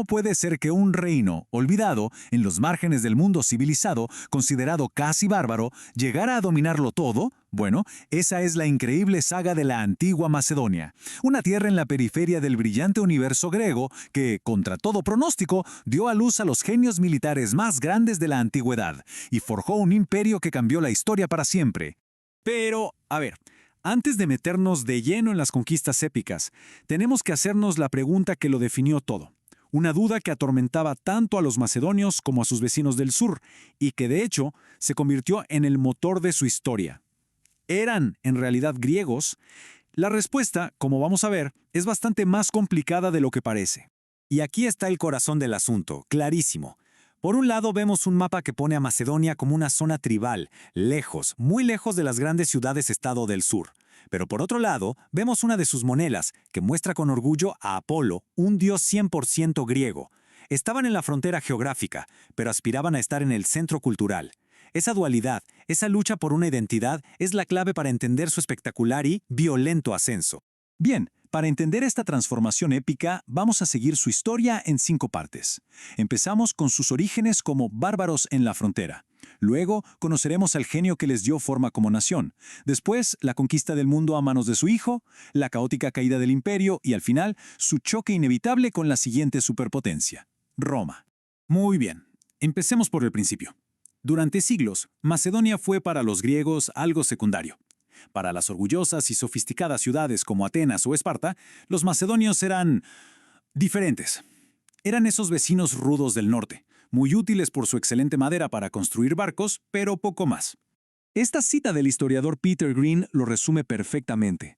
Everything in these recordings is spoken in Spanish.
¿Cómo puede ser que un reino, olvidado, en los márgenes del mundo civilizado, considerado casi bárbaro, llegara a dominarlo todo? Bueno, esa es la increíble saga de la antigua Macedonia, una tierra en la periferia del brillante universo griego que, contra todo pronóstico, dio a luz a los genios militares más grandes de la antigüedad y forjó un imperio que cambió la historia para siempre. Pero, a ver, antes de meternos de lleno en las conquistas épicas, tenemos que hacernos la pregunta que lo definió todo. Una duda que atormentaba tanto a los macedonios como a sus vecinos del sur, y que de hecho se convirtió en el motor de su historia. ¿Eran en realidad griegos? La respuesta, como vamos a ver, es bastante más complicada de lo que parece. Y aquí está el corazón del asunto, clarísimo. Por un lado vemos un mapa que pone a Macedonia como una zona tribal, lejos, muy lejos de las grandes ciudades-estado del sur. Pero por otro lado, vemos una de sus monelas, que muestra con orgullo a Apolo, un dios 100% griego. Estaban en la frontera geográfica, pero aspiraban a estar en el centro cultural. Esa dualidad, esa lucha por una identidad, es la clave para entender su espectacular y violento ascenso. Bien, para entender esta transformación épica, vamos a seguir su historia en 5 partes. Empezamos con sus orígenes como bárbaros en la frontera. Luego, conoceremos al genio que les dio forma como nación. Después, la conquista del mundo a manos de su hijo, la caótica caída del imperio y, al final, su choque inevitable con la siguiente superpotencia, Roma. Muy bien, empecemos por el principio. Durante siglos, Macedonia fue para los griegos algo secundario. Para las orgullosas y sofisticadas ciudades como Atenas o Esparta, los macedonios eran diferentes. Eran esos vecinos rudos del norte, muy útiles por su excelente madera para construir barcos, pero poco más. Esta cita del historiador Peter Green lo resume perfectamente.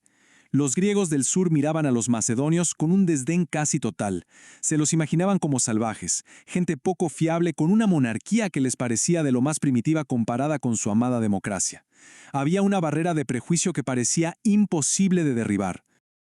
Los griegos del sur miraban a los macedonios con un desdén casi total. Se los imaginaban como salvajes, gente poco fiable con una monarquía que les parecía de lo más primitiva comparada con su amada democracia. Había una barrera de prejuicio que parecía imposible de derribar.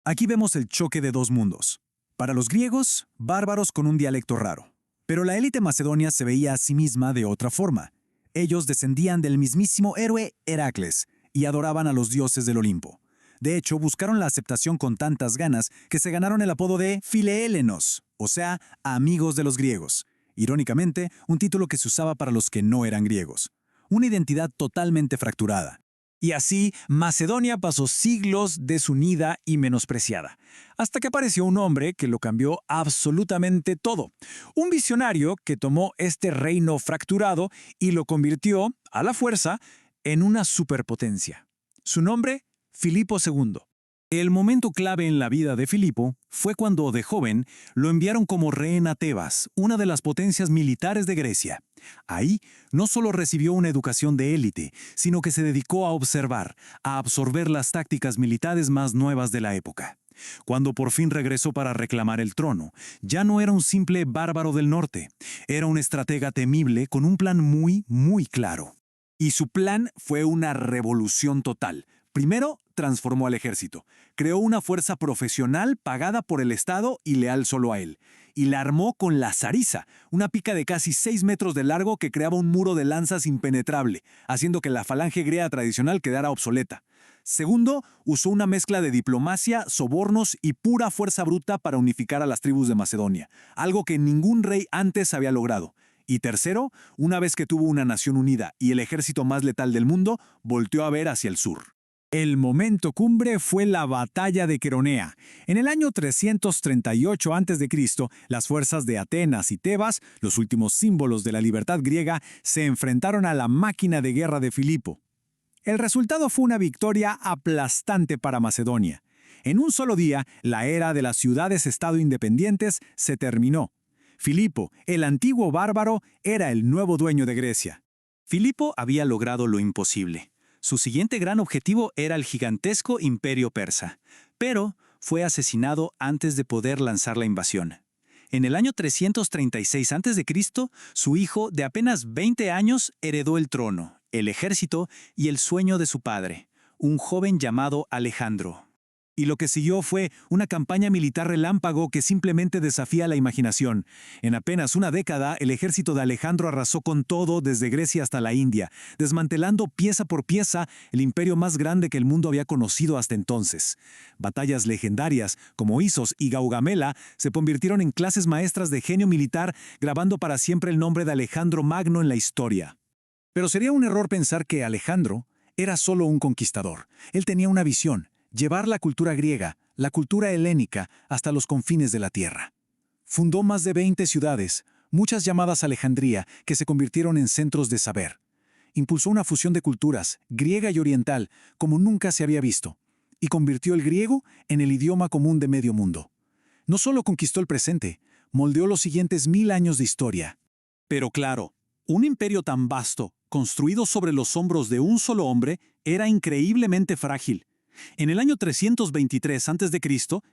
Aquí vemos el choque de dos mundos. Para los griegos, bárbaros con un dialecto raro. Pero la élite macedonia se veía a sí misma de otra forma. Ellos descendían del mismísimo héroe Heracles y adoraban a los dioses del Olimpo. De hecho, buscaron la aceptación con tantas ganas que se ganaron el apodo de Filélenos, o sea, amigos de los griegos. Irónicamente, un título que se usaba para los que no eran griegos. Una identidad totalmente fracturada. Y así, Macedonia pasó siglos desunida y menospreciada, hasta que apareció un hombre que lo cambió absolutamente todo. Un visionario que tomó este reino fracturado y lo convirtió, a la fuerza, en una superpotencia. Su nombre, Filipo II. El momento clave en la vida de Filipo fue cuando, de joven, lo enviaron como rehén a Tebas, una de las potencias militares de Grecia. Ahí no solo recibió una educación de élite, sino que se dedicó a observar, a absorber las tácticas militares más nuevas de la época. Cuando por fin regresó para reclamar el trono, ya no era un simple bárbaro del norte, era un estratega temible con un plan muy claro. Y su plan fue una revolución total. Primero, transformó al ejército. Creó una fuerza profesional pagada por el Estado y leal solo a él. Y la armó con la zariza, una pica de casi 6 metros de largo que creaba un muro de lanzas impenetrable, haciendo que la falange griega tradicional quedara obsoleta. Segundo, usó una mezcla de diplomacia, sobornos y pura fuerza bruta para unificar a las tribus de Macedonia, algo que ningún rey antes había logrado. Y tercero, una vez que tuvo una nación unida y el ejército más letal del mundo, volteó a ver hacia el sur. El momento cumbre fue la batalla de Queronea. En el año 338 a.C., las fuerzas de Atenas y Tebas, los últimos símbolos de la libertad griega, se enfrentaron a la máquina de guerra de Filipo. El resultado fue una victoria aplastante para Macedonia. En un solo día, la era de las ciudades-estado independientes se terminó. Filipo, el antiguo bárbaro, era el nuevo dueño de Grecia. Filipo había logrado lo imposible. Su siguiente gran objetivo era el gigantesco imperio persa, pero fue asesinado antes de poder lanzar la invasión. En el año 336 a.C., su hijo, de apenas 20 años, heredó el trono, el ejército y el sueño de su padre, un joven llamado Alejandro. Y lo que siguió fue una campaña militar relámpago que simplemente desafía la imaginación. En apenas una década, el ejército de Alejandro arrasó con todo desde Grecia hasta la India, desmantelando pieza por pieza el imperio más grande que el mundo había conocido hasta entonces. Batallas legendarias como Isos y Gaugamela se convirtieron en clases maestras de genio militar, grabando para siempre el nombre de Alejandro Magno en la historia. Pero sería un error pensar que Alejandro era solo un conquistador. Él tenía una visión: llevar la cultura griega, la cultura helénica, hasta los confines de la tierra. Fundó más de 20 ciudades, muchas llamadas Alejandría, que se convirtieron en centros de saber. Impulsó una fusión de culturas, griega y oriental, como nunca se había visto, y convirtió el griego en el idioma común de medio mundo. No solo conquistó el presente, moldeó los siguientes 1000 años de historia. Pero claro, un imperio tan vasto, construido sobre los hombros de un solo hombre, era increíblemente frágil. En el año 323 a.C.,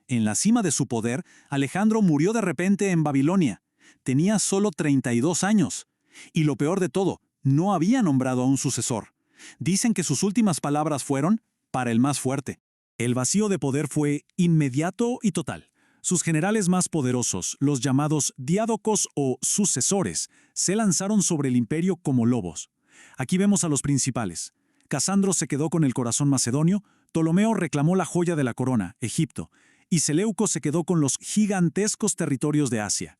en la cima de su poder, Alejandro murió de repente en Babilonia. Tenía solo 32 años. Y lo peor de todo, no había nombrado a un sucesor. Dicen que sus últimas palabras fueron: para el más fuerte. El vacío de poder fue inmediato y total. Sus generales más poderosos, los llamados diádocos o sucesores, se lanzaron sobre el imperio como lobos. Aquí vemos a los principales. Casandro se quedó con el corazón macedonio, Ptolomeo reclamó la joya de la corona, Egipto, y Seleuco se quedó con los gigantescos territorios de Asia.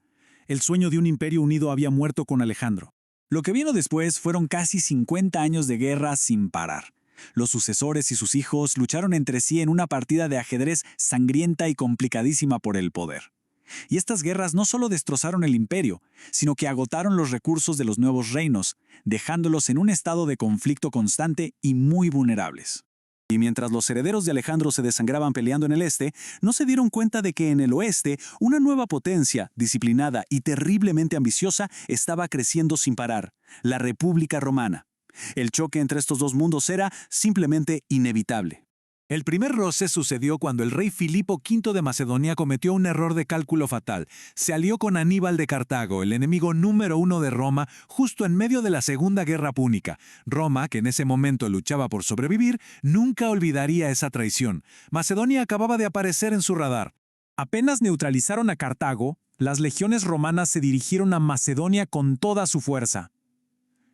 El sueño de un imperio unido había muerto con Alejandro. Lo que vino después fueron casi 50 años de guerra sin parar. Los sucesores y sus hijos lucharon entre sí en una partida de ajedrez sangrienta y complicadísima por el poder. Y estas guerras no solo destrozaron el imperio, sino que agotaron los recursos de los nuevos reinos, dejándolos en un estado de conflicto constante y muy vulnerables. Y mientras los herederos de Alejandro se desangraban peleando en el este, no se dieron cuenta de que en el oeste una nueva potencia, disciplinada y terriblemente ambiciosa, estaba creciendo sin parar: la República Romana. El choque entre estos dos mundos era simplemente inevitable. El primer roce sucedió cuando el rey Filipo V de Macedonia cometió un error de cálculo fatal. Se alió con Aníbal de Cartago, el enemigo número 1 de Roma, justo en medio de la Segunda Guerra Púnica. Roma, que en ese momento luchaba por sobrevivir, nunca olvidaría esa traición. Macedonia acababa de aparecer en su radar. Apenas neutralizaron a Cartago, las legiones romanas se dirigieron a Macedonia con toda su fuerza.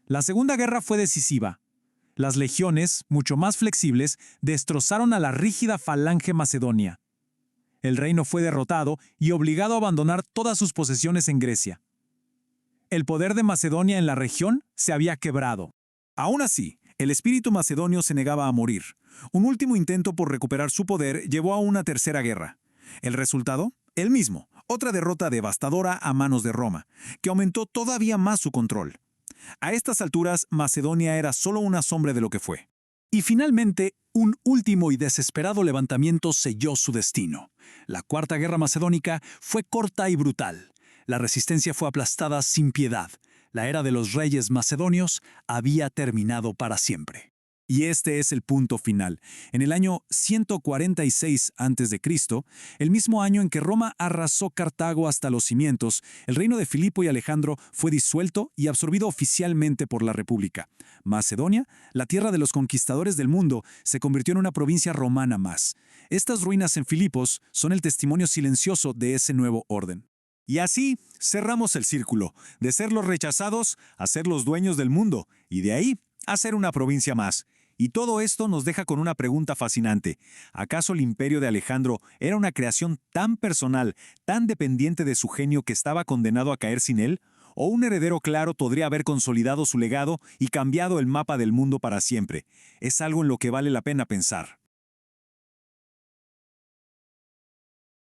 La Segunda Guerra fue decisiva. Las legiones, mucho más flexibles, destrozaron a la rígida falange macedonia. El reino fue derrotado y obligado a abandonar todas sus posesiones en Grecia. El poder de Macedonia en la región se había quebrado. Aún así, el espíritu macedonio se negaba a morir. Un último intento por recuperar su poder llevó a una tercera guerra. ¿El resultado? El mismo: otra derrota devastadora a manos de Roma, que aumentó todavía más su control. A estas alturas, Macedonia era solo una sombra de lo que fue. Y finalmente, un último y desesperado levantamiento selló su destino. La Cuarta Guerra Macedónica fue corta y brutal. La resistencia fue aplastada sin piedad. La era de los reyes macedonios había terminado para siempre. Y este es el punto final. En el año 146 a.C., el mismo año en que Roma arrasó Cartago hasta los cimientos, el reino de Filipo y Alejandro fue disuelto y absorbido oficialmente por la República. Macedonia, la tierra de los conquistadores del mundo, se convirtió en una provincia romana más. Estas ruinas en Filipos son el testimonio silencioso de ese nuevo orden. Y así cerramos el círculo, de ser los rechazados a ser los dueños del mundo, y de ahí a ser una provincia más. Y todo esto nos deja con una pregunta fascinante. ¿Acaso el imperio de Alejandro era una creación tan personal, tan dependiente de su genio que estaba condenado a caer sin él? ¿O un heredero claro podría haber consolidado su legado y cambiado el mapa del mundo para siempre? Es algo en lo que vale la pena pensar.